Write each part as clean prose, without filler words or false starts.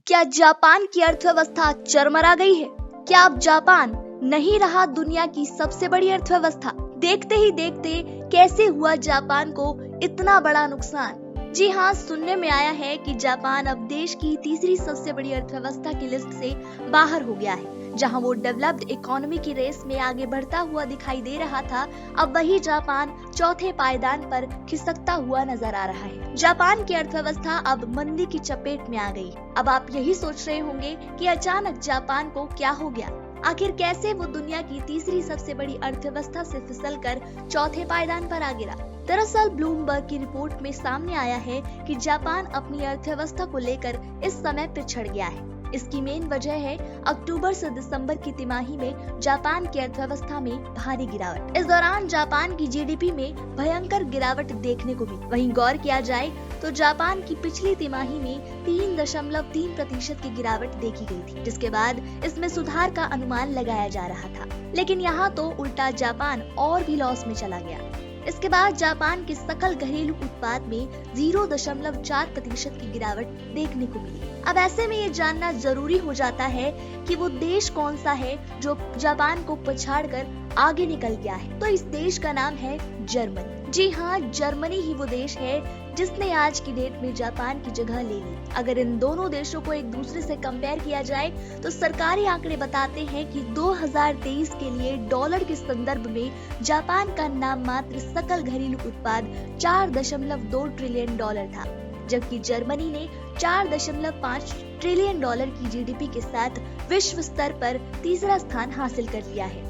क्या जापान की अर्थव्यवस्था चरमरा गई है? क्या अब जापान नहीं रहा दुनिया की सबसे बड़ी अर्थव्यवस्था? देखते ही देखते कैसे हुआ जापान को इतना बड़ा नुकसान? जी हाँ, सुनने में आया है कि जापान अब देश की तीसरी सबसे बड़ी अर्थव्यवस्था की लिस्ट से बाहर हो गया है। जहां वो डेवलप्ड इकोनॉमी की रेस में आगे बढ़ता हुआ दिखाई दे रहा था, अब वही जापान चौथे पायदान पर खिसकता हुआ नजर आ रहा है। जापान की अर्थव्यवस्था अब मंदी की चपेट में आ गई। अब आप यही सोच रहे होंगे कि अचानक जापान को क्या हो गया? आखिर कैसे वो दुनिया की तीसरी सबसे बड़ी अर्थव्यवस्था से फिसलकर चौथे पायदान पर आ गिरा? दरअसल ब्लूमबर्ग की रिपोर्ट में सामने आया है कि जापान अपनी अर्थव्यवस्था को लेकर इस समय पिछड़ गया है। इसकी मेन वजह है अक्टूबर से दिसंबर की तिमाही में जापान की अर्थव्यवस्था में भारी गिरावट। इस दौरान जापान की जीडीपी में भयंकर गिरावट देखने को मिली। वहीं गौर किया जाए तो जापान की पिछली तिमाही में 3.3% की गिरावट देखी गई थी, जिसके बाद इसमें सुधार का अनुमान लगाया जा रहा था। लेकिन यहाँ तो उल्टा जापान और भी लॉस में चला गया। इसके बाद जापान के सकल घरेलू उत्पाद में 0.4% की गिरावट देखने को मिली। अब ऐसे में ये जानना जरूरी हो जाता है कि वो देश कौन सा है जो जापान को पछाड़कर आगे निकल गया है। तो इस देश का नाम है जर्मनी। जी हाँ, जर्मनी ही वो देश है जिसने आज की डेट में जापान की जगह ले ली। अगर इन दोनों देशों को एक दूसरे से कंपेयर किया जाए तो सरकारी आंकड़े बताते हैं कि 2023 के लिए डॉलर के संदर्भ में जापान का नाम मात्र सकल घरेलू उत्पाद 4.2 ट्रिलियन डॉलर था, जबकि जर्मनी ने 4.5 ट्रिलियन डॉलर की जीडीपी के साथ विश्व स्तर पर तीसरा स्थान हासिल कर लिया है।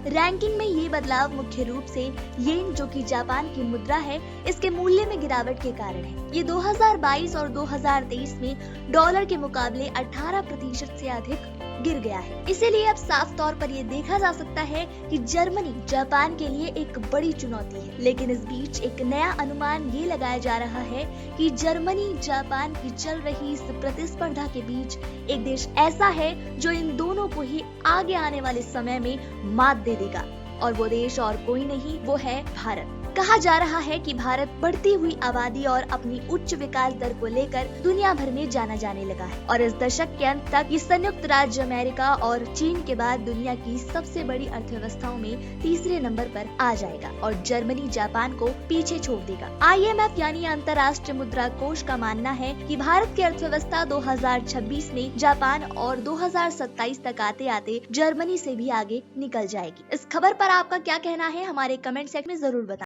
रैंकिंग में ये बदलाव मुख्य रूप से येन, जो कि जापान की मुद्रा है, इसके मूल्य में गिरावट के कारण है। ये 2022 और 2023 में डॉलर के मुकाबले 18% से अधिक गिर गया है। इसीलिए अब साफ तौर पर ये देखा जा सकता है कि जर्मनी जापान के लिए एक बड़ी चुनौती है। लेकिन इस बीच एक नया अनुमान ये लगाया जा रहा है कि जर्मनी जापान की चल रही इस प्रतिस्पर्धा के बीच एक देश ऐसा है जो इन दोनों को ही आगे आने वाले समय में मात दे देगा, और वो देश और कोई नहीं, वो है भारत। कहा जा रहा है कि भारत बढ़ती हुई आबादी और अपनी उच्च विकास दर को लेकर दुनिया भर में जाना जाने लगा है, और इस दशक के अंत तक ये संयुक्त राज्य अमेरिका और चीन के बाद दुनिया की सबसे बड़ी अर्थव्यवस्थाओं में तीसरे नंबर पर आ जाएगा, और जर्मनी जापान को पीछे छोड़ देगा। IMF यानी अंतर्राष्ट्रीय मुद्रा कोष का मानना है कि भारत की अर्थव्यवस्था 2026 में जापान और 2027 तक आते आते जर्मनी से भी आगे निकल जाएगी। इस खबर पर आपका क्या कहना है? हमारे कमेंट सेक्शन में जरूर बताएं।